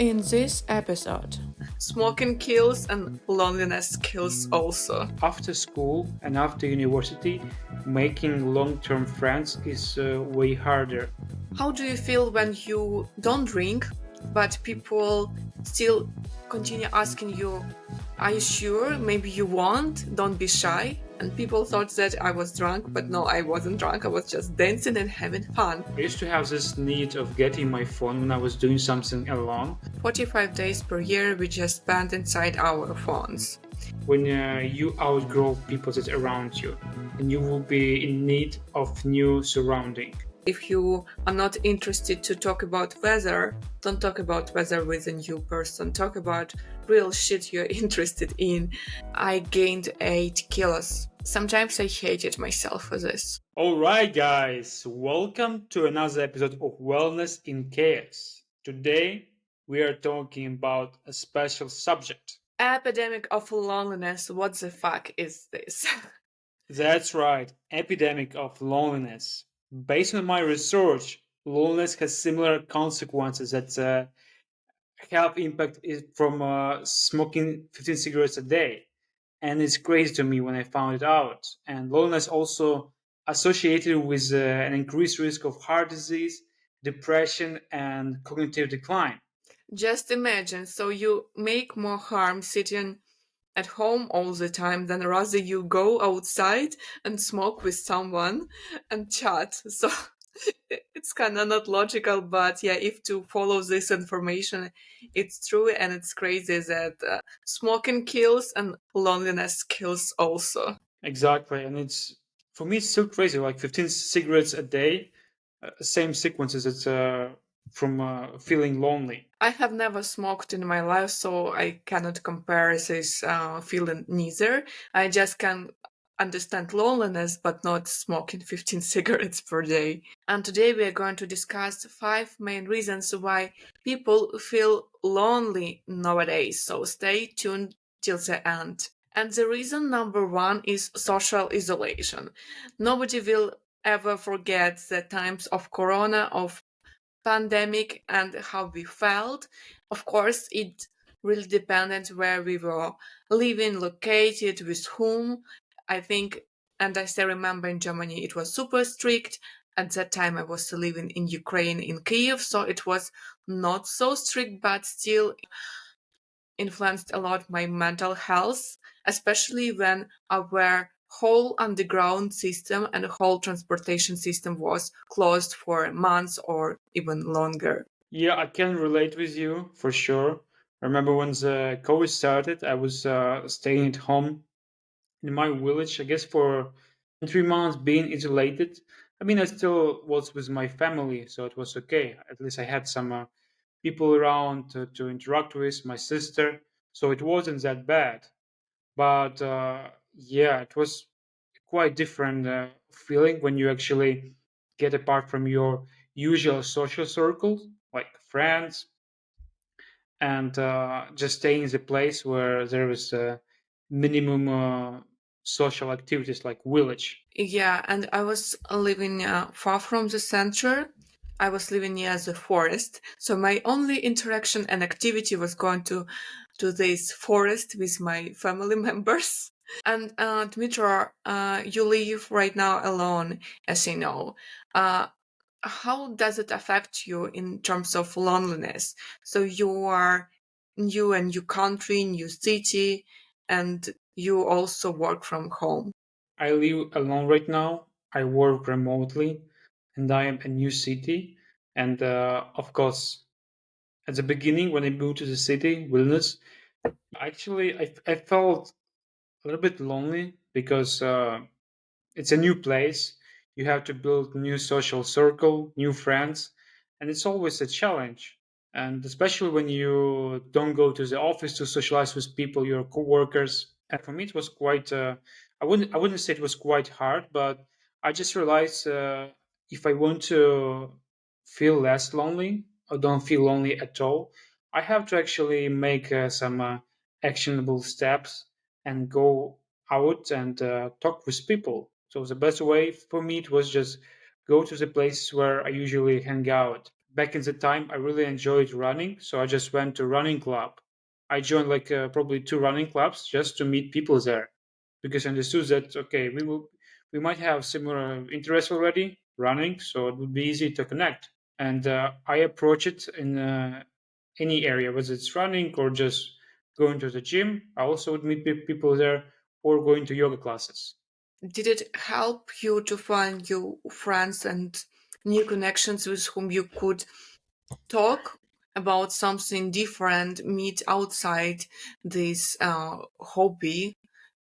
In this episode, Smoking kills and loneliness kills also. After school and after university, making long term friends is way harder. How do you feel when you don't drink, but people still continue asking you, are you sure? Maybe you won't? Don't be shy. And people thought that I was drunk, but no, I wasn't drunk. I was just dancing and having fun. I used to have this need of getting my phone when I was doing something alone. 45 days per year we just spent inside our phones. When you outgrow people that are around you, and you will be in need of new surrounding. If you are not interested to talk about weather, don't talk about weather with a new person. Talk about real shit you're interested in. I gained 8 kilos. Sometimes I hated myself for this. Alright, guys, welcome to another episode of Wellness in Chaos. Today, we are talking about a special subject. Epidemic of loneliness. What the fuck is this? That's right, epidemic of loneliness. Based on my research, loneliness has similar consequences that health impact is from smoking 15 cigarettes a day. And it's crazy to me when I found it out. And loneliness also associated with an increased risk of heart disease, depression, and cognitive decline. Just imagine, so you make more harm sitting at home all the time than rather you go outside and smoke with someone and chat. So it's kind of not logical, but yeah, if to follow this information, it's true and it's crazy that smoking kills and loneliness kills also. Exactly. And it's, for me, it's still crazy. Like 15 cigarettes a day, same sequences. It's from feeling lonely. I have never smoked in my life, so I cannot compare this feeling neither. I just can understand loneliness, but not smoking 15 cigarettes per day. And today we are going to discuss 5 main reasons why people feel lonely nowadays. So stay tuned till the end. And the reason number 1 is social isolation. Nobody will ever forget the times of Corona, of pandemic, and how we felt. Of course, it really depended where we were living, located, with whom. I think, and I still remember in Germany, it was super strict. At that time, I was living in Ukraine, in Kiev, so it was not so strict, but still influenced a lot my mental health, especially when our whole underground system and whole transportation system was closed for months or even longer. Yeah, I can relate with you for sure. I remember when the COVID started, I was staying at home in my village, I guess for 3 months being isolated. I mean, I still was with my family, so it was okay. At least I had some people around to interact with, my sister, so it wasn't that bad. But yeah, it was quite different feeling when you actually get apart from your usual social circles, like friends, and just staying in the place where there is minimum social activities like village. Yeah, and I was living far from the center. I was living near the forest, so my only interaction and activity was going to this forest with my family members. And Dmytro, you live right now alone, as you know. Uh, how does it affect you in terms of loneliness? So you are new and new country, new city, and you also work from home. I live alone right now. I work remotely, and I am a new city. And of course, at the beginning when I moved to the city, Vilnius, actually I felt a little bit lonely because it's a new place. You have to build new social circle, new friends, and it's always a challenge. And especially when you don't go to the office to socialize with people, your coworkers. And for me, it was quite. I wouldn't say it was quite hard, but I just realized if I want to feel less lonely or don't feel lonely at all, I have to actually make some actionable steps and go out and talk with people. So the best way for me it was just go to the places where I usually hang out. back in the time, I really enjoyed running, so I just went to running club. I joined like probably two running clubs just to meet people there, because I understood that okay, we might have similar interests already running, so it would be easy to connect. And I approach it in any area, whether it's running or just going to the gym. I also would meet people there or going to yoga classes. Did it help you to find new friends and new connections with whom you could talk about something different, meet outside this hobby,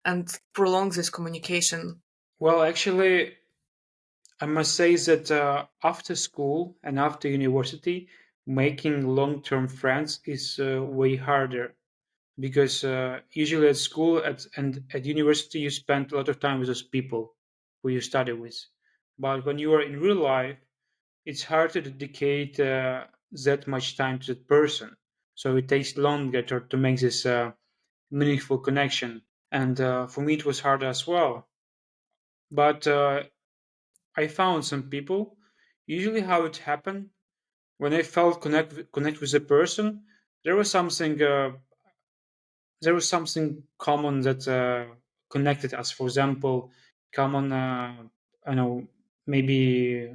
and prolong this communication? Well, actually, I must say that after school and after university, making long term friends is way harder because usually at school and at university, you spend a lot of time with those people who you study with. But when you are in real life, it's hard to dedicate that much time to that person. So it takes longer to make this meaningful connection. And for me, it was hard as well. But I found some people. Usually, how it happened when I felt connect with a person, there was something common that connected us. For example, common I know maybe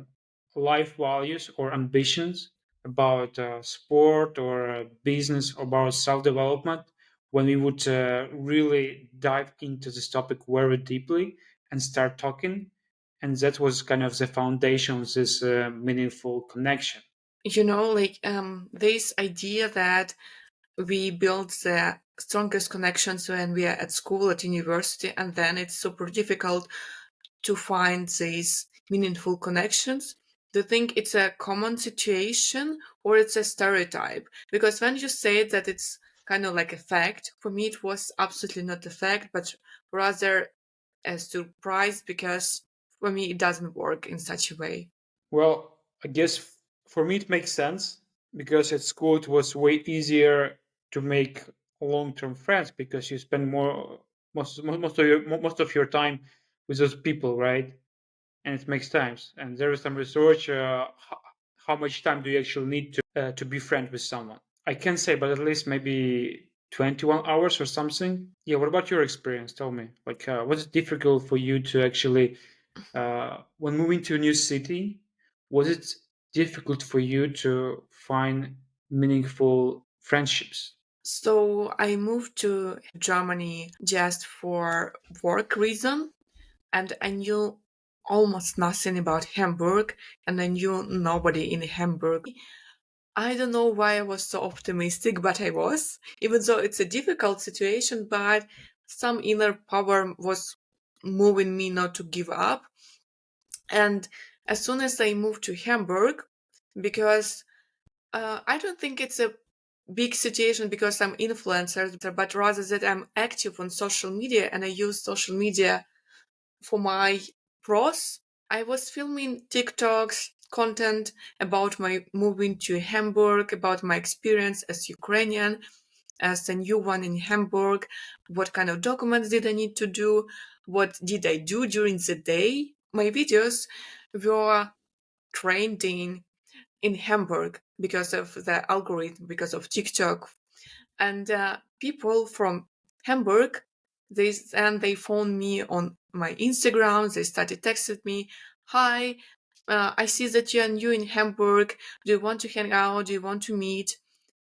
life values or ambitions about sport or business, about self development. When we would really dive into this topic very deeply and start talking, and that was kind of the foundation of this meaningful connection. You know, like this idea that we build the strongest connections when we are at school, at university, and then it's super difficult to find these meaningful connections. Do you think it's a common situation or it's a stereotype? Because when you say that it's kind of like a fact, for me it was absolutely not a fact, but rather a surprise because for me it doesn't work in such a way. Well, I guess for me it makes sense because at school it was way easier to make long-term friends because you spend most of your time with those people, right? And it makes times. And there is some research how much time do you actually need to be friends with someone? I can't say, but at least maybe 21 hours or something. Yeah. What about your experience? Tell me. Like, what's difficult for you to actually when moving to a new city, was it difficult for you to find meaningful friendships? So I moved to Germany just for work reason, and I knew almost nothing about Hamburg, and I knew nobody in Hamburg. I don't know why I was so optimistic, but I was, even though it's a difficult situation, but some inner power was moving me not to give up. And as soon as I moved to Hamburg, because I don't think it's a big situation because I'm influencer, but rather that I'm active on social media and I use social media for my pros. I was filming TikToks, content about my moving to Hamburg, about my experience as Ukrainian, as a new one in Hamburg, what kind of documents did I need to do, what did I do during the day. My videos were trending in Hamburg because of the algorithm, because of TikTok. And people from Hamburg, they phoned me on my Instagram. They started texting me, "Hi, I see that you are new in Hamburg. Do you want to hang out? Do you want to meet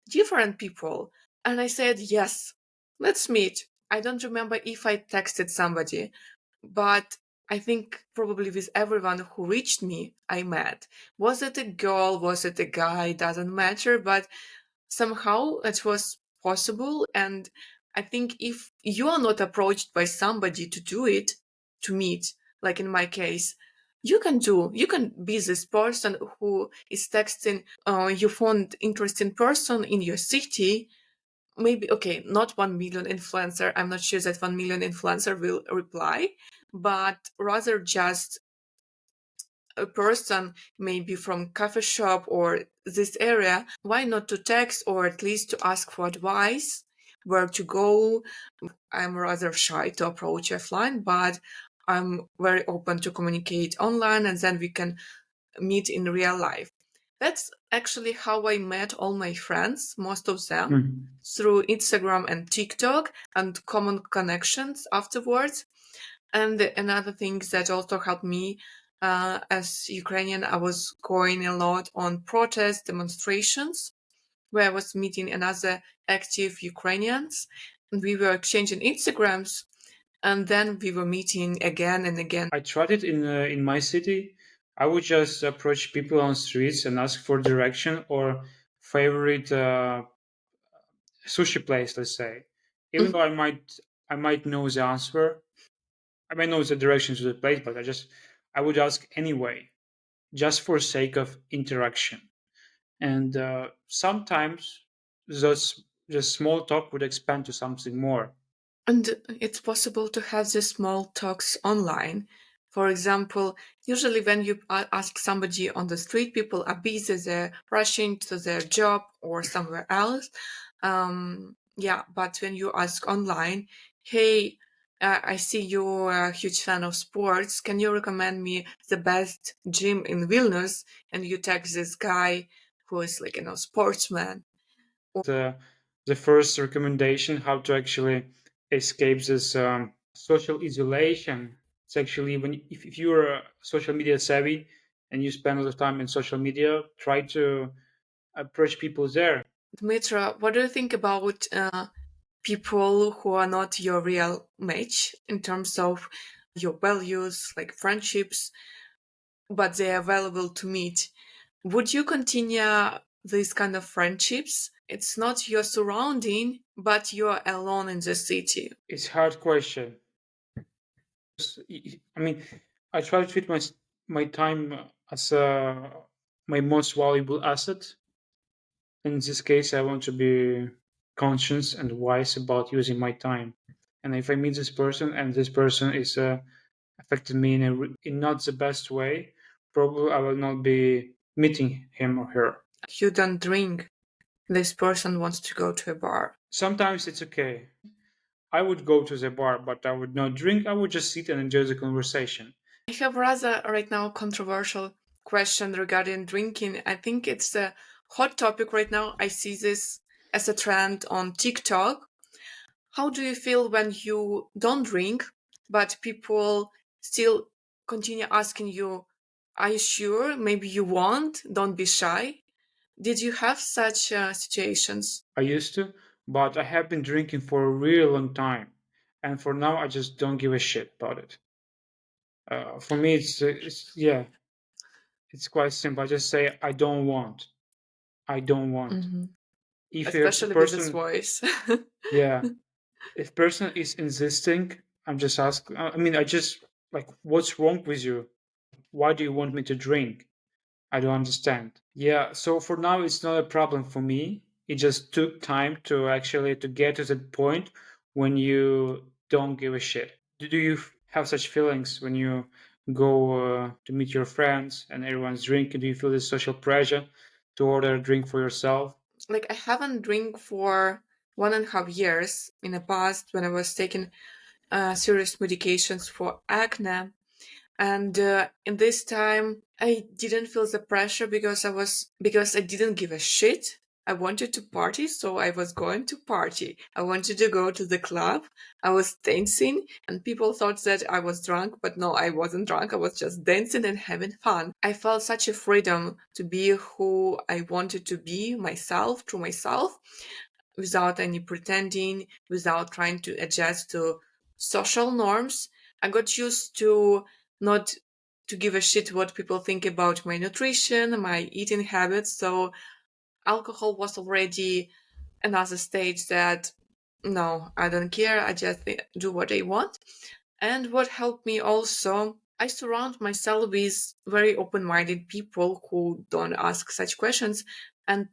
different people?" And I said, "Yes, let's meet." I don't remember if I texted somebody, but I think probably with everyone who reached me, I met. Was it a girl? Was it a guy? Doesn't matter. But somehow it was possible. And I think if you are not approached by somebody to do it, to meet, like in my case, you can be this person who is texting, you found interesting person in your city. Maybe, okay, not 1 million influencer. I'm not sure that 1 million influencer will reply, but rather just a person maybe from coffee shop or this area, why not to text or at least to ask for advice where to go? I'm rather shy to approach offline, but I'm very open to communicate online and then we can meet in real life. That's actually how I met all my friends, most of them, Hmm. through Instagram and TikTok and common connections afterwards. And another thing that also helped me as Ukrainian, I was going a lot on protest demonstrations where I was meeting another active Ukrainians. And we were exchanging Instagrams, and then we were meeting again and again. I tried it in my city. I would just approach people on streets and ask for direction or favorite sushi place, let's say. Even though I might know the answer, I might know the direction to the place, but I would ask anyway, just for sake of interaction. And sometimes those just small talk would expand to something more. And it's possible to have these small talks online. For example, usually when you ask somebody on the street, people are busy, they're rushing to their job or somewhere else. Yeah, but when you ask online, hey, I see you're a huge fan of sports. Can you recommend me the best gym in Vilnius? And you text this guy who is like, sportsman. The first recommendation how to actually escape this social isolation. It's actually when if you're social media savvy and you spend a lot of time in social media, try to approach people there. Dmytro, what do you think about people who are not your real match in terms of your values, like friendships, but they are available to meet? Would you continue these kind of friendships? It's not your surrounding, but you're alone in the city. It's a hard question. I mean, I try to treat my time as my most valuable asset. In this case, I want to be conscious and wise about using my time. And if I meet this person and this person is affected me in not the best way, probably I will not be meeting him or her. You don't drink. This person wants to go to a bar. Sometimes it's okay. I would go to the bar, but I would not drink. I would just sit and enjoy the conversation. I have rather right now controversial question regarding drinking. I think it's a hot topic right now. I see this as a trend on TikTok. How do you feel when you don't drink, but people still continue asking you, are you sure? Maybe you want? Don't be shy. Did you have such situations? I used to, but I have been drinking for a really long time. And for now, I just don't give a shit about it. For me, yeah, it's quite simple. I just say, I don't want. I don't want. Hmm. If a Especially with this person, voice. yeah, if person is insisting, I'm just ask. I mean, I just like, what's wrong with you? Why do you want me to drink? I don't understand. Yeah, so for now it's not a problem for me. It just took time to actually to get to that point when you don't give a shit. Do you have such feelings when you go to meet your friends and everyone's drinking? Do you feel this social pressure to order a drink for yourself? Like I haven't drink for 1.5 years in the past when I was taking serious medications for acne. And in this time, I didn't feel the pressure because I didn't give a shit. I wanted to party, so I was going to party. I wanted to go to the club. I was dancing, and people thought that I was drunk, but no, I wasn't drunk. I was just dancing and having fun. I felt such a freedom to be who I wanted to be, myself, true myself, without any pretending, without trying to adjust to social norms. I got used to not to give a shit what people think about my nutrition, my eating habits. So alcohol was already another stage that no, I don't care. I just do what I want. And what helped me also, I surround myself with very open minded people who don't ask such questions. And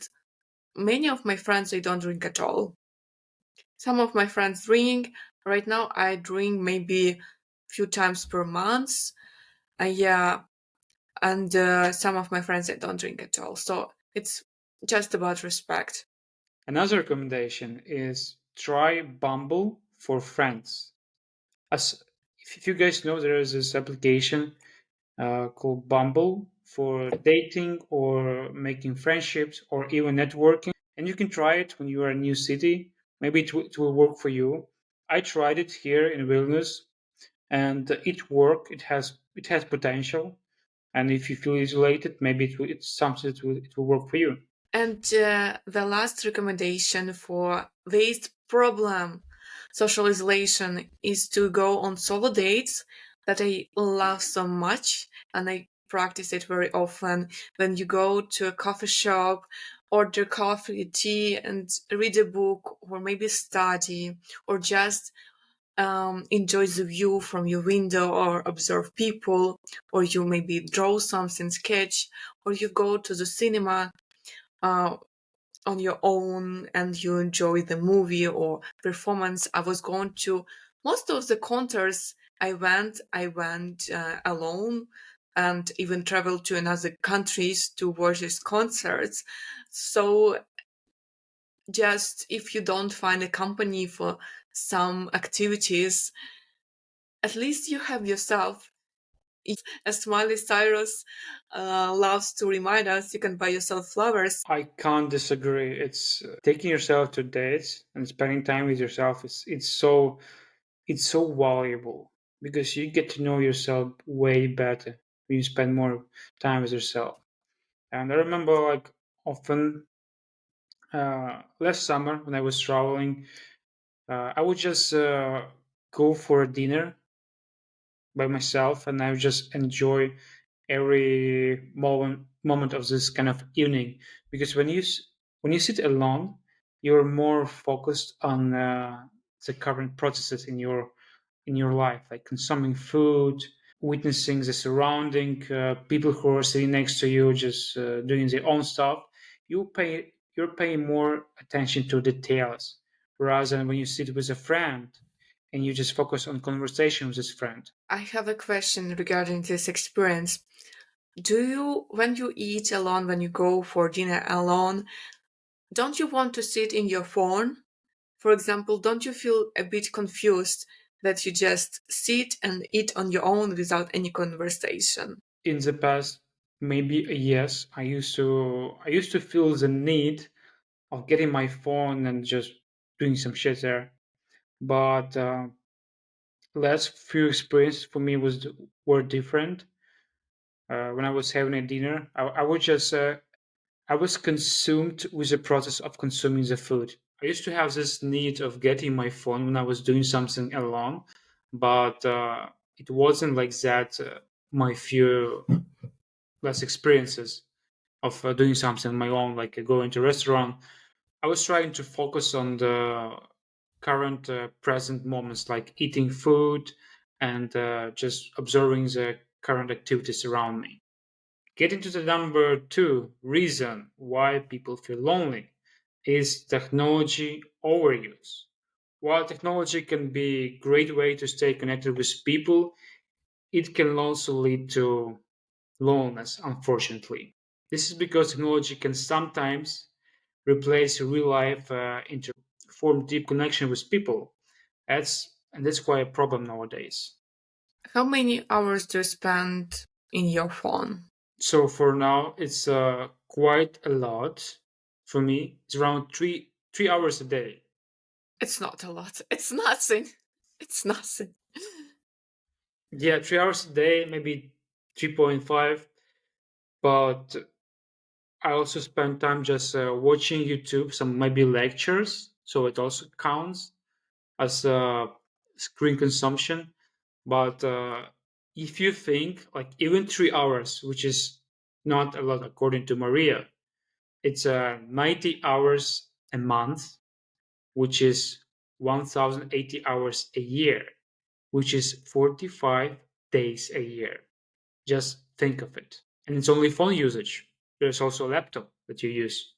many of my friends, they don't drink at all. Some of my friends drink. Right now, I drink maybe a few times per month. Yeah, and some of my friends they don't drink at all. So it's just about respect. Another recommendation is try Bumble for friends. As if you guys know, there is this application called Bumble. for dating or making friendships or even networking. And you can try it when you are in a new city. Maybe it will work for you. I tried it here in Vilnius, and it has potential. And if you feel isolated, maybe it's something it will work for you. And the last recommendation for this problem, social isolation, is to go on solo dates that I love so much, and I practice it very often. When you go to a coffee shop, order coffee, tea, and read a book, or maybe study, or just enjoy the view from your window, or observe people, or you maybe draw something, sketch, or you go to the cinema. Uh, on your own and you enjoy the movie or performance. I was going to most of the concerts I went alone, and even traveled to another countries to watch these concerts. So just if you don't find a company for some activities, at least you have yourself. As Miley Cyrus loves to remind us, you can buy yourself flowers. I can't disagree. It's taking yourself to dates and spending time with yourself. It's so valuable because you get to know yourself way better when you spend more time with yourself. And I remember, like, often last summer when I was traveling, I would just go for a dinner by myself, and I would just enjoy every moment of this kind of evening. Because when you sit alone, you're more focused on the current processes in your life, like consuming food, witnessing the surrounding people who are sitting next to you, just doing their own stuff. You're paying more attention to details, rather than when you sit with a friend and you just focus on conversation with this friend. I have a question regarding this experience. Do you, when you eat alone, when you go for dinner alone, don't you want to sit in your phone? For example, don't you feel a bit confused that you just sit and eat on your own without any conversation? In the past, maybe yes, I used to feel the need of getting my phone and just doing some shit there. But last few experiences for me were different. When I was having a dinner, I was consumed with the process of consuming the food. I used to have this need of getting my phone when I was doing something alone, but it wasn't like that. My few last experiences of doing something on my own, like going to a restaurant, I was trying to focus on the current present moments, like eating food and just observing the current activities around me. Getting to the number two reason why people feel lonely is technology overuse. While technology can be a great way to stay connected with people, it can also lead to loneliness, unfortunately. This is because technology can sometimes replace real life form deep connection with people. And that's quite a problem nowadays. How many hours do you spend in your phone? So for now, it's quite a lot for me. It's around three hours a day. It's not a lot. It's nothing. It's nothing. Yeah, 3 hours a day, maybe 3.5. But I also spend time just watching YouTube, some maybe lectures. So it also counts as screen consumption. But if you think like even 3 hours, which is not a lot according to Maria, it's 90 hours a month, which is 1080 hours a year, which is 45 days a year. Just think of it. And it's only phone usage. There's also a laptop that you use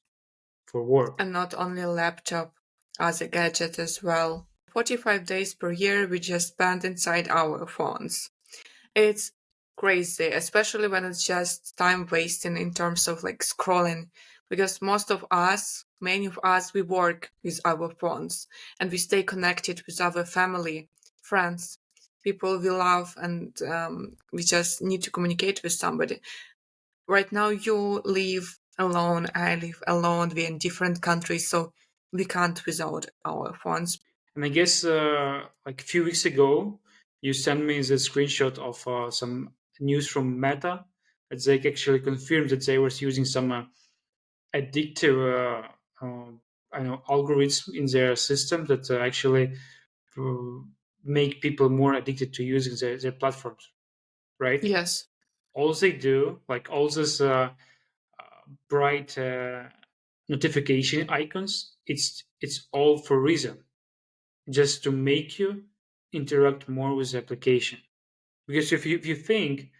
for work. And not only a laptop, as a gadget as well. 45 days per year we just spend inside our phones. It's crazy, especially when it's just time wasting in terms of like scrolling. Because most of us, many of us, we work with our phones and we stay connected with our family, friends, people we love, and we just need to communicate with somebody. Right now you live alone, I live alone, we're in different countries, so we can't without our phones. And I guess like a few weeks ago, you sent me the screenshot of some news from Meta that they actually confirmed that they were using some addictive, I know, algorithms in their system that actually uh, make people more addicted to using their platforms, right? Yes. All they do, like all these bright notification icons, it's all for reason, just to make you interact more with the application. Because if you think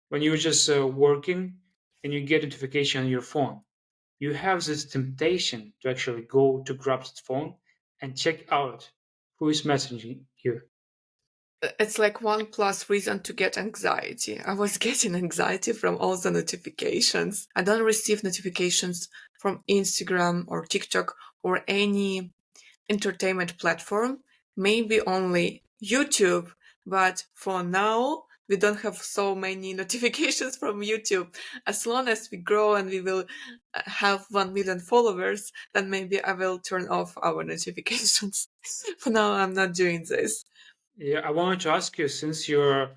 when you're just working and you get notification on your phone, you have this temptation to actually go to grab the phone and check out who is messaging you. It's like one plus reason to get anxiety. I was getting anxiety from all the notifications. I don't receive notifications from Instagram or TikTok or any entertainment platform, maybe only YouTube, but for now, we don't have so many notifications from YouTube. As long as we grow and we will have 1 million followers, then maybe I will turn off our notifications. For now, I'm not doing this. Yeah, I wanted to ask you, since you're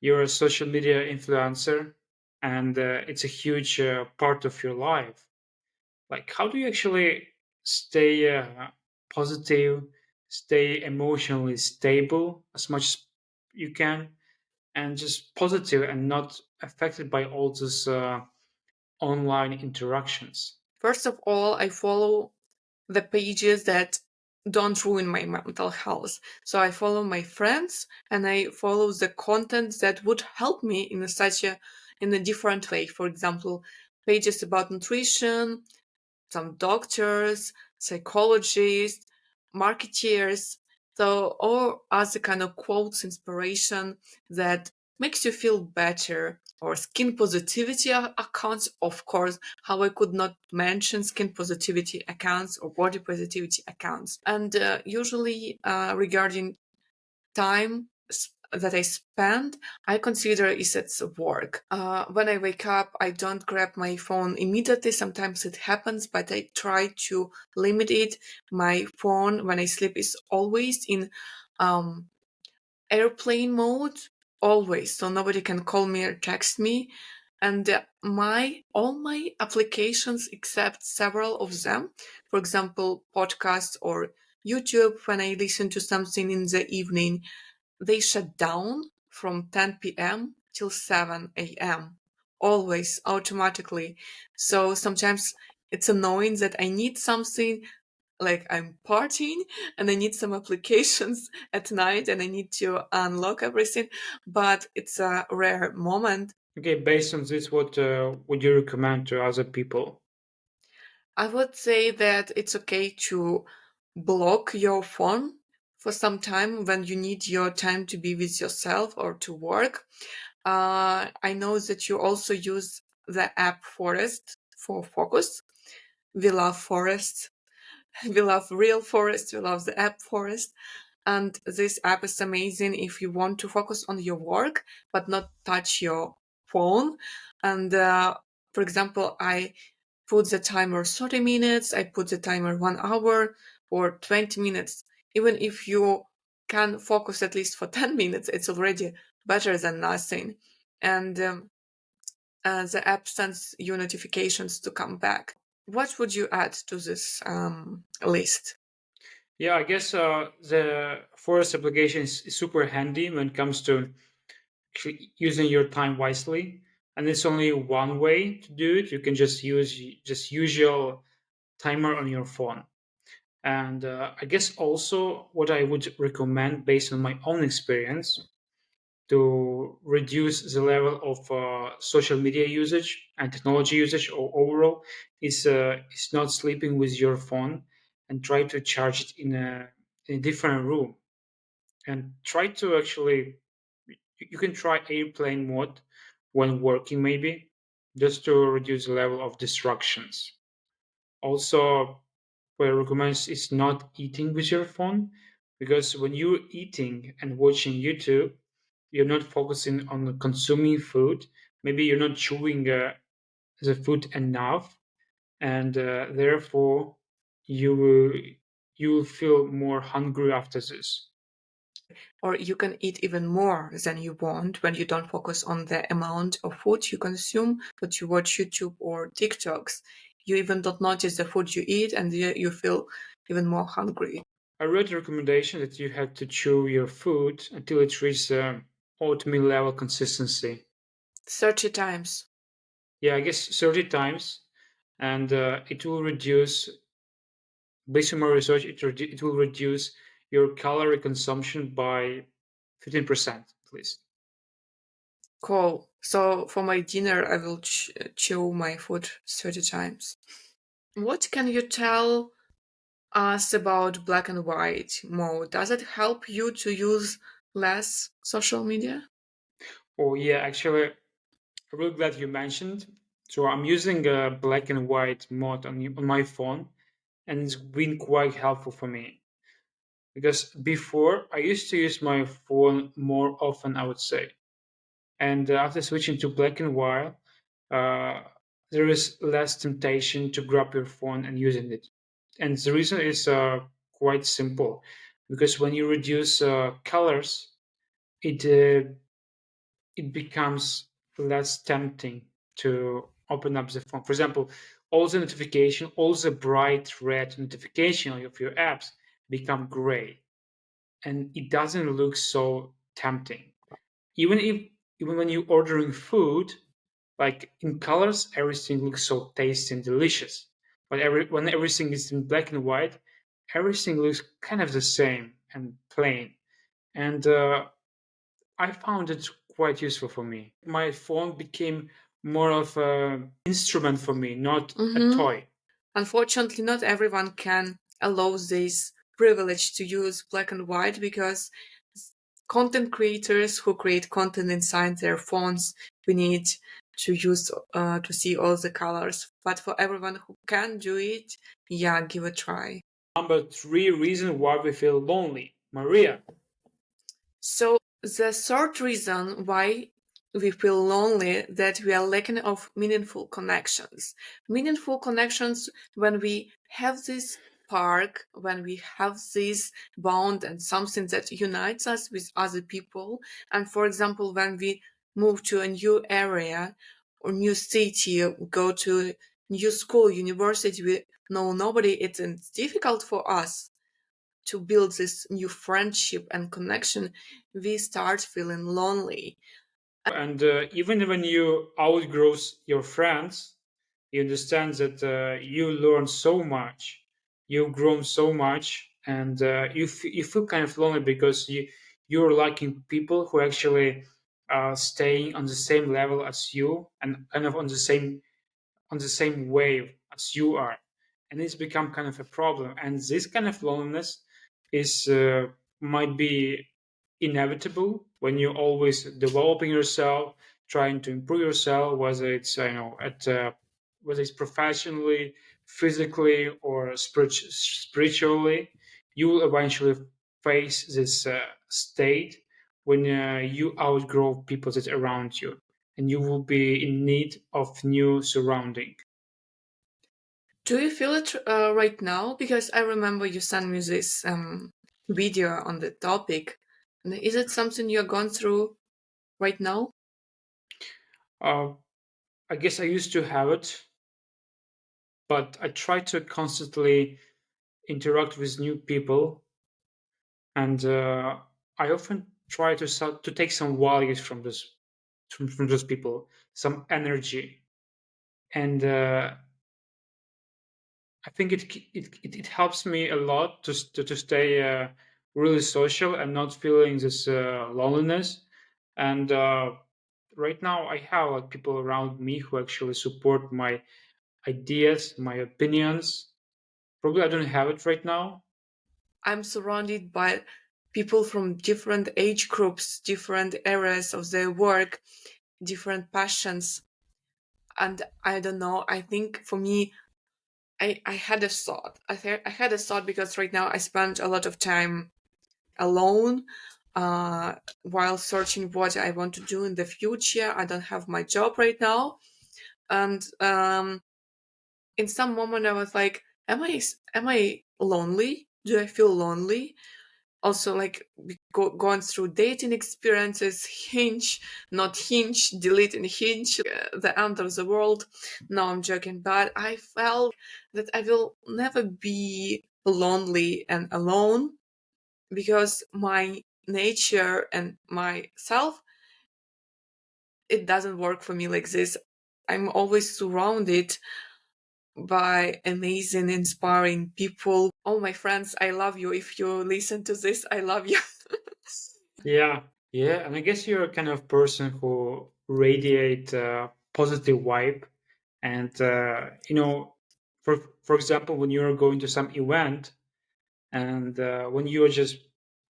a social media influencer and it's a huge part of your life, like how do you actually stay positive, stay emotionally stable as much as you can, and just positive and not affected by all these online interactions? First of all, I follow the pages that don't ruin my mental health. So I follow my friends and I follow the content that would help me in a different way. For example, pages about nutrition, some doctors, psychologists, marketeers, so or other kind of quotes, inspiration that makes you feel better, or skin positivity accounts, of course. How I could not mention skin positivity accounts or body positivity accounts. And usually regarding time that I spend, I consider is at work. When I wake up, I don't grab my phone immediately. Sometimes it happens, but I try to limit it. My phone when I sleep is always in um, airplane mode, always, so nobody can call me or text me. And my all my applications, except several of them, for example, podcasts or YouTube, when I listen to something in the evening, they shut down from 10 p.m. till 7 a.m. Always automatically. So sometimes it's annoying that I need something, like I'm partying and I need some applications at night and I need to unlock everything, but it's a rare moment. Okay, based on this, what would you recommend to other people? I would say that it's okay to block your phone for some time when you need your time to be with yourself or to work. I know that you also use the app Forest for focus. We love Forest. We love real Forest. We love the app Forest. And this app is amazing if you want to focus on your work but not touch your phone. And for example, I put the timer 30 minutes, I put the timer 1 hour or 20 minutes. Even if you can focus at least for 10 minutes, it's already better than nothing. And the app sends you notifications to come back. What would you add to this list? Yeah, I guess the forest application is super handy when it comes to using your time wisely. And it's only one way to do it. You can just use just usual timer on your phone. And I guess also what I would recommend based on my own experience to reduce the level of social media usage and technology usage or overall is not sleeping with your phone, and try to charge it in a different room, and try to actually you can try airplane mode when working, maybe, just to reduce the level of distractions. Also, what I recommend is not eating with your phone, because when you're eating and watching YouTube, you're not focusing on consuming food. Maybe you're not chewing the food enough, and therefore you will you will feel more hungry after this. Or you can eat even more than you want when you don't focus on the amount of food you consume, but you watch YouTube or TikToks. You even don't notice the food you eat, and you feel even more hungry. I read a recommendation that you have to chew your food until it reaches oatmeal level consistency. 30 times. Yeah, I guess 30 times, and it will reduce. Based on my research, it will reduce your calorie consumption by 15% at least. Cool. So for my dinner, I will chew my food 30 times. What can you tell us about black and white mode? Does it help you to use less social media? Oh yeah, actually, I'm really glad you mentioned. So I'm using a black and white mode on my phone, and it's been quite helpful for me because before I used to use my phone more often, I would say, and after switching to black and white, uh, there is less temptation to grab your phone and using it. And the reason is quite simple, because when you reduce colors, it it becomes less tempting to open up the phone. For example, all the bright red notification of your apps become gray, and it doesn't look so tempting. Even if even when you're ordering food, like in colors, everything looks so tasty and delicious. But when everything is in black and white, everything looks kind of the same and plain. And I found it quite useful for me. My phone became more of an instrument for me, not a Mm-hmm. toy. Unfortunately, not everyone can allow this privilege to use black and white because content creators who create content inside their phones, we need to use to see all the colors. But for everyone who can do it, yeah, give a try. Number three reason why we feel lonely. Maria. So the third reason why we feel lonely that we are lacking of meaningful connections. Meaningful connections when we have this park, when we have this bond and something that unites us with other people. And for example, when we move to a new area or new city, go to new school, university, we know nobody, it's difficult for us to build this new friendship and connection, we start feeling lonely. And even when you outgrow your friends, you understand that you learn so much, you've grown so much, and you feel kind of lonely because you're liking people who actually are staying on the same level as you and kind of on the same wave as you are, and it's become kind of a problem. And this kind of loneliness is might be inevitable when you're always developing yourself, trying to improve yourself, whether it's at whether it's professionally, physically, or spiritually. You will eventually face this state when you outgrow people that are around you, and you will be in need of new surrounding. Do you feel it right now? Because I remember you sent me this video on the topic. And is it something you're going through right now? Uh, I guess I used to have it, but I try to constantly interact with new people, and I often try to take some values from from those people, some energy, and I think it helps me a lot to stay really social and not feeling this loneliness. And right now, I have like people around me who actually support my ideas, my opinions. Probably I don't have it right now. I'm surrounded by people from different age groups, different areas of their work, different passions. And I don't know, I think for me, I had a thought. I had a thought because right now I spend a lot of time alone while searching what I want to do in the future. I don't have my job right now, And in some moment I was like, am I lonely? Do I feel lonely? Also, like, going through dating experiences, Hinge, not Hinge, deleting Hinge, the end of the world. No, I'm joking, but I felt that I will never be lonely and alone, because my nature and myself, it doesn't work for me like this. I'm always surrounded by amazing, inspiring people. All my friends, I love you. If you listen to this, I love you. Yeah, yeah, and I guess you're a kind of person who radiate positive vibe, and for example, when you're going to some event, and when you just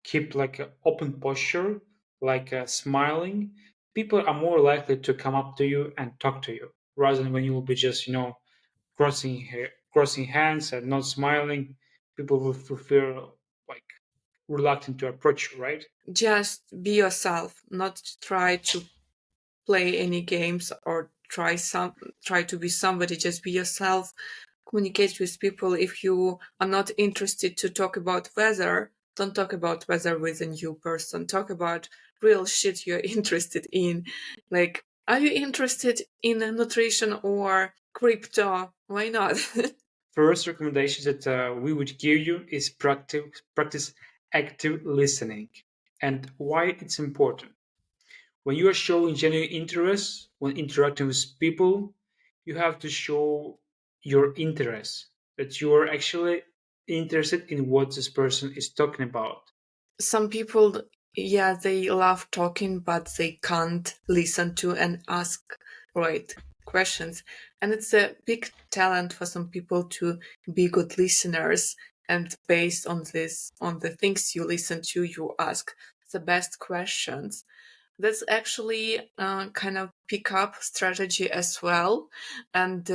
keep like an open posture, like smiling, people are more likely to come up to you and talk to you, rather than when you will be just crossing hands and not smiling. People will feel like reluctant to approach you, right? Just be yourself, not try to play any games or try to be somebody. Just be yourself. Communicate with people. If you are not interested to talk about weather, don't talk about weather with a new person. Talk about real shit you're interested in. Like, are you interested in nutrition or crypto? Why not? First recommendation that we would give you is practice active listening, and why it's important. When you are showing genuine interest when interacting with people, you have to show your interest, that you are actually interested in what this person is talking about. Some people, yeah, they love talking, but they can't listen to and ask right questions. And it's a big talent for some people to be good listeners. And based on this, on the things you listen to, you ask the best questions. That's actually kind of pick-up strategy as well. And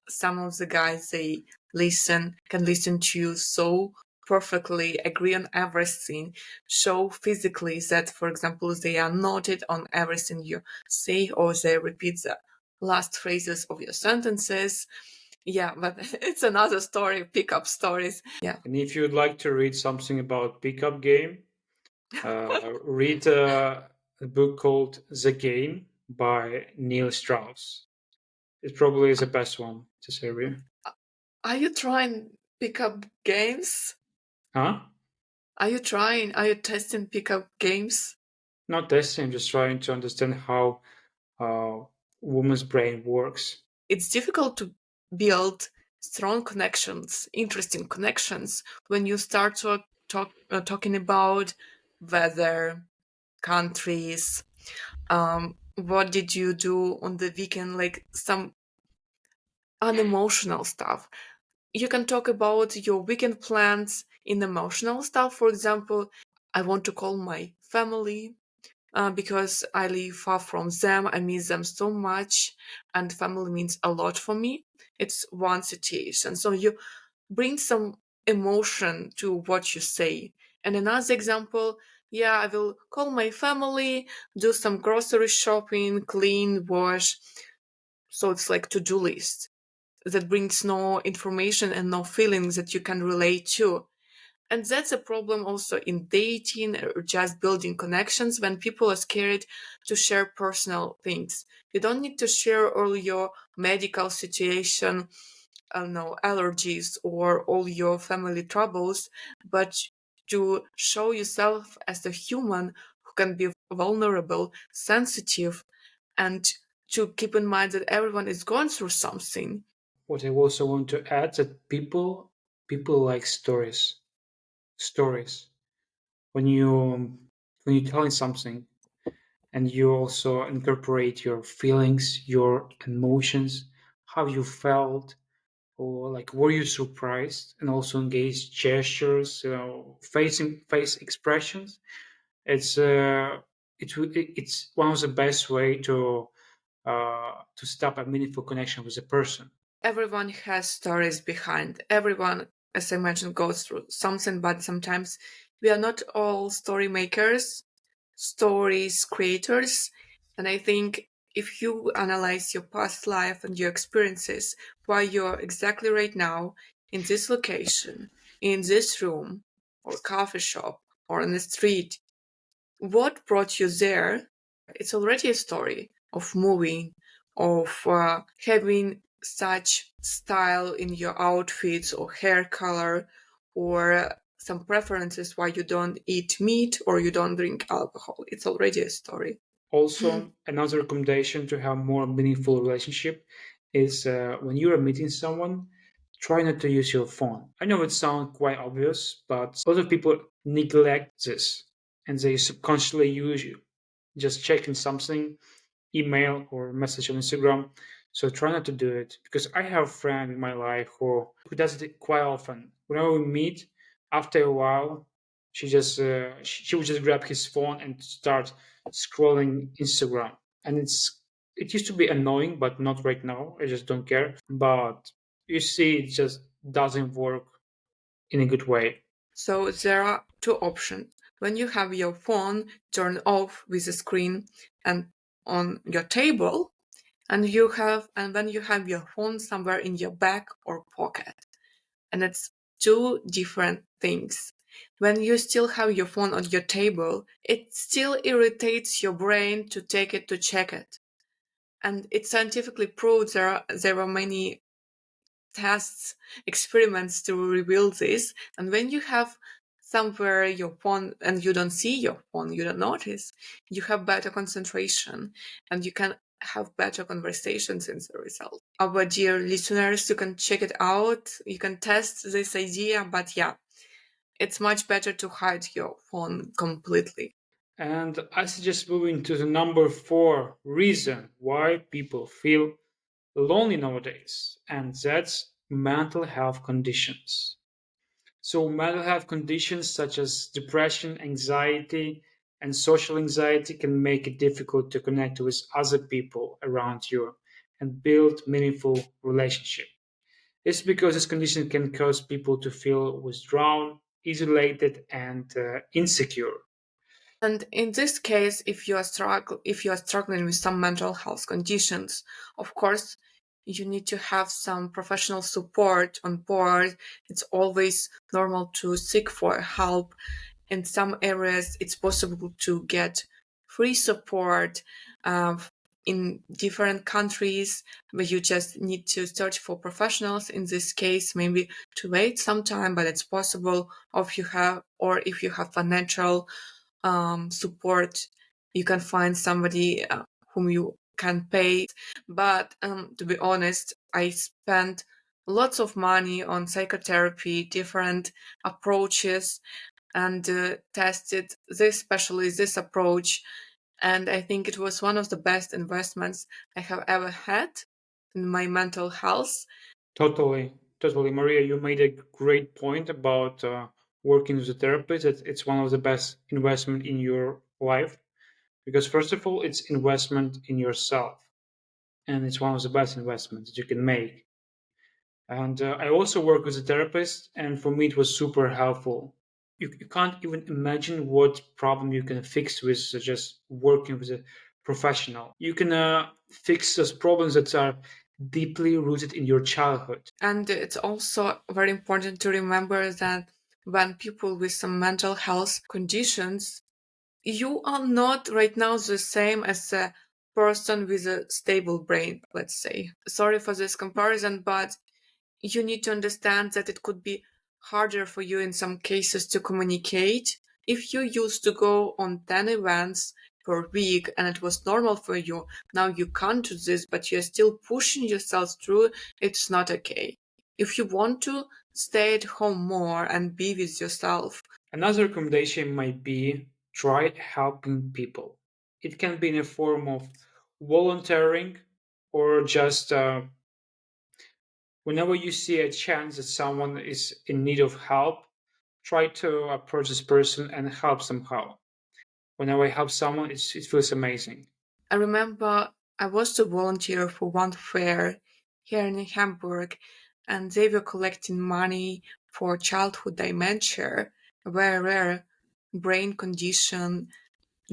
some of the guys, they can listen to you so perfectly, agree on everything, show physically that, for example, they are noted on everything you say, or they repeat the last phrases of your sentences. Yeah, but it's another story, pick-up stories. Yeah. And if you'd like to read something about pickup game, read a book called The Game by Neil Strauss. It probably is the best one to say here. Are you trying pick-up games? Huh? Are you testing pickup games? Not testing, I'm just trying to understand how woman's brain works. It's difficult to build strong connections, interesting connections, when you start talking about weather, countries, what did you do on the weekend, like some unemotional stuff. You can talk about your weekend plans in emotional stuff. For example, I want to call my family because I live far from them. I miss them so much, and family means a lot for me. It's one situation. So you bring some emotion to what you say. And another example, yeah, I will call my family, do some grocery shopping, clean, wash. So it's like to-do list that brings no information and no feelings that you can relate to. And that's a problem also in dating or just building connections, when people are scared to share personal things. You don't need to share all your medical situation, I don't know, allergies or all your family troubles, but to show yourself as a human who can be vulnerable, sensitive, and to keep in mind that everyone is going through something. What I also want to add that people like stories. Stories. When you're telling something and you also incorporate your feelings, your emotions, how you felt, or like were you surprised, and also engage gestures, face expressions. It's it's one of the best way to stop a meaningful connection with a person. Everyone has stories behind. Everyone, as I mentioned, goes through something, but sometimes we are not all story makers, stories creators. And I think if you analyze your past life and your experiences, why you're exactly right now in this location, in this room, or coffee shop, or on the street, what brought you there? It's already a story of moving, of having such style in your outfits or hair color, or some preferences why you don't eat meat or you don't drink alcohol. It's already a story. Also, another recommendation to have more meaningful relationship is when you are meeting someone, try not to use your phone. I know it sounds quite obvious, but a lot of people neglect this and they subconsciously use you just checking something, email or message on Instagram. So try not to do it because I have a friend in my life who does it quite often. Whenever we meet, after a while, she would just grab his phone and start scrolling Instagram. And it used to be annoying, but not right now. I just don't care. But you see, it just doesn't work in a good way. So there are two options. When you have your phone turned off with the screen and on your table, and when you have your phone somewhere in your bag or pocket. And it's two different things. When you still have your phone on your table, it still irritates your brain to take it to check it. And it's scientifically proved there are many tests, experiments to reveal this. And when you have somewhere your phone and you don't see your phone, you don't notice, you have better concentration and you can have better conversations as a result. Our dear listeners, you can check it out, you can test this idea, but yeah, it's much better to hide your phone completely. And I suggest moving to the number four reason why people feel lonely nowadays, and that's mental health conditions. So, mental health conditions such as depression, anxiety, and social anxiety can make it difficult to connect with other people around you and build meaningful relationships. It's because this condition can cause people to feel withdrawn, isolated, and insecure. And in this case, if you are struggling with some mental health conditions, of course, you need to have some professional support on board. It's always normal to seek for help. In some areas, it's possible to get free support. Uh, in different countries, where you just need to search for professionals. In this case, maybe to wait some time, but it's possible. Or if you have financial support, you can find somebody whom you can pay. But to be honest, I spent lots of money on psychotherapy, different approaches, and tested this, especially this approach. And I think it was one of the best investments I have ever had in my mental health. Totally, totally. Maria, you made a great point about working with a therapist. It's one of the best investment in your life because first of all, it's investment in yourself, and it's one of the best investments that you can make. And I also work with a therapist, and for me, it was super helpful. You can't even imagine what problem you can fix with just working with a professional. You can fix those problems that are deeply rooted in your childhood. And it's also very important to remember that when people with some mental health conditions, you are not right now the same as a person with a stable brain, let's say. Sorry for this comparison, but you need to understand that it could be harder for you in some cases to communicate. If you used to go on 10 events per week and it was normal for you, now you can't do this, but you're still pushing yourself through, it's not okay. If you want to, stay at home more and be with yourself. Another recommendation might be try helping people. It can be in a form of volunteering or just whenever you see a chance that someone is in need of help, try to approach this person and help somehow. Whenever I help someone, it feels amazing. I remember I was to volunteer for one fair here in Hamburg, and they were collecting money for childhood dementia, a very rare brain condition,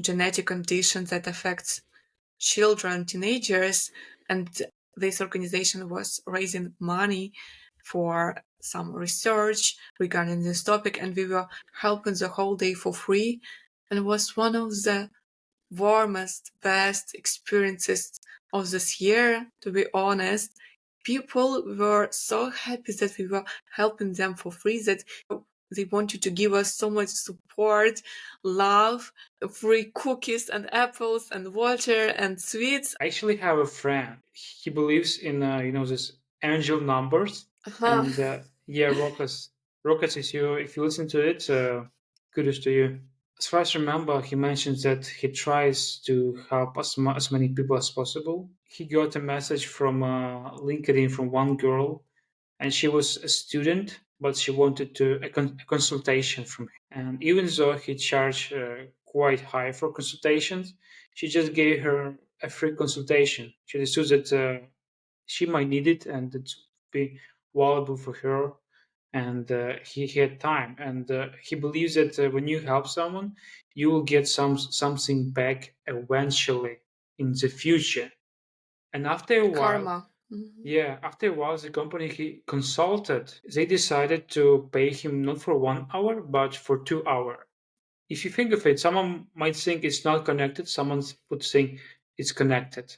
genetic condition that affects children, teenagers, and this organization was raising money for some research regarding this topic, and we were helping the whole day for free, and it was one of the warmest, best experiences of this year, to be honest. People were so happy that we were helping them for free, that they wanted to give us so much support, love, free cookies and apples and water and sweets. I actually have a friend. He believes in this angel numbers, Uh-huh. and yeah, Rockets. If you listen to it, kudos to you. As far as I remember, he mentions that he tries to help as many people as possible. He got a message from LinkedIn from one girl, and she was a student, but she wanted a consultation from him. And even though he charged quite high for consultations, she just gave her a free consultation. She understood that she might need it and it would be valuable for her. And he had time, and he believes that when you help someone, you will get something back eventually in the future. And after a while, Karma. Mhm. yeah, after a while, the company he consulted, they decided to pay him not for 1 hour, but for 2 hours. If you think of it, someone might think it's not connected, someone would think it's connected.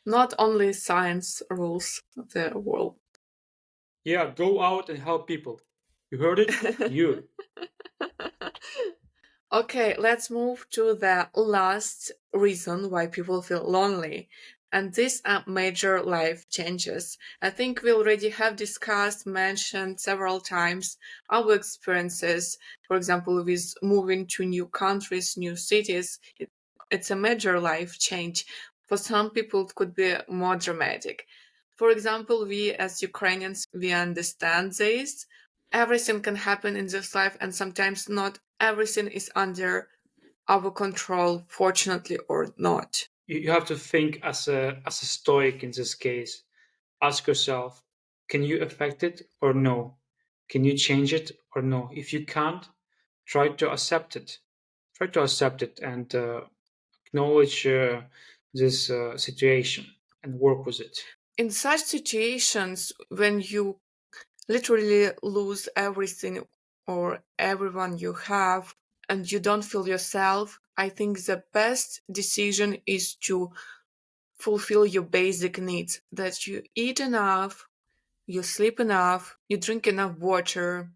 Not only science rules the world. Yeah, go out and help people. You heard it? You. Okay, let's move to the last reason why people feel lonely. And these are major life changes. I think we already have discussed, mentioned several times our experiences, for example, with moving to new countries, new cities. It's a major life change. For some people, it could be more dramatic. For example, we as Ukrainians, we understand this. Everything can happen in this life, and sometimes not everything is under our control, fortunately or not. You have to think as a stoic in this case. Ask yourself, can you affect it or no? Can you change it or no? If you can't, try to accept it. Try to accept it and acknowledge this situation and work with it. In such situations, when you literally lose everything or everyone you have and you don't feel yourself, I think the best decision is to fulfill your basic needs, that you eat enough, you sleep enough, you drink enough water,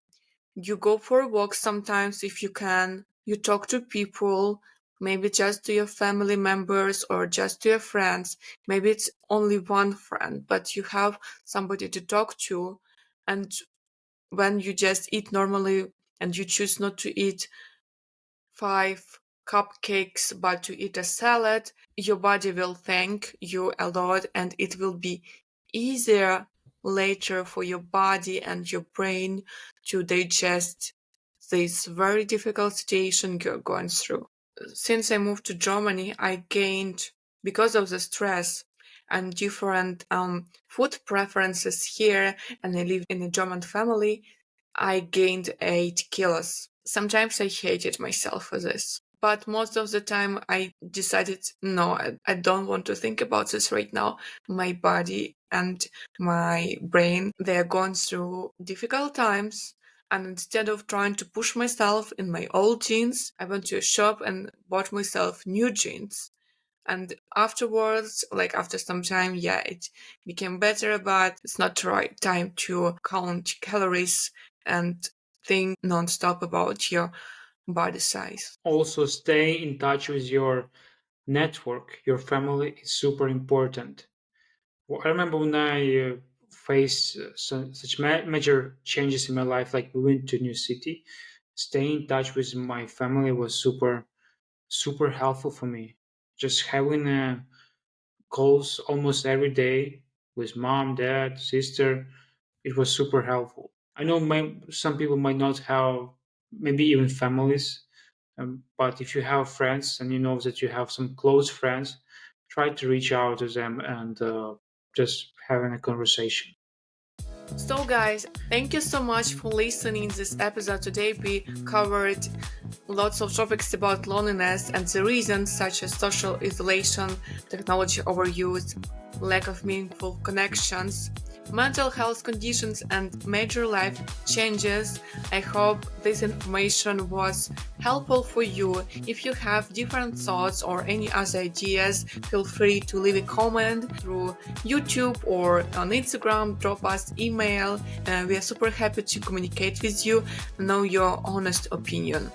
you go for a walk sometimes if you can, you talk to people, maybe just to your family members or just to your friends. Maybe it's only one friend, but you have somebody to talk to. And when you just eat normally and you choose not to eat 5 cupcakes but to eat a salad, your body will thank you a lot, and it will be easier later for your body and your brain to digest this very difficult situation you're going through. Since I moved to Germany, I gained, because of the stress and different food preferences here, and I lived in a German family, I gained 8 kilos. Sometimes I hated myself for this. But most of the time, I decided, no, I don't want to think about this right now. My body and my brain, they're going through difficult times. And instead of trying to push myself in my old jeans, I went to a shop and bought myself new jeans. And afterwards, like after some time, yeah, it became better, but it's not the right time to count calories and think nonstop about your body size. Also, stay in touch with your network. Your family is super important. Well, I remember when I faced such major changes in my life, like moving to a new city, staying in touch with my family was super helpful for me. Just having calls almost every day with mom, dad, sister, it was super helpful. I know some people might not have maybe even families, but if you have friends and you know that you have some close friends, try to reach out to them and just having a conversation. So, guys, thank you so much for listening this episode today. We covered Lots of topics about loneliness and the reasons such as social isolation, technology overuse, lack of meaningful connections, mental health conditions, and major life changes. I hope this information was helpful for you. If you have different thoughts or any other ideas, feel free to leave a comment through YouTube or on Instagram, drop us email. We are super happy to communicate with you, know your honest opinion.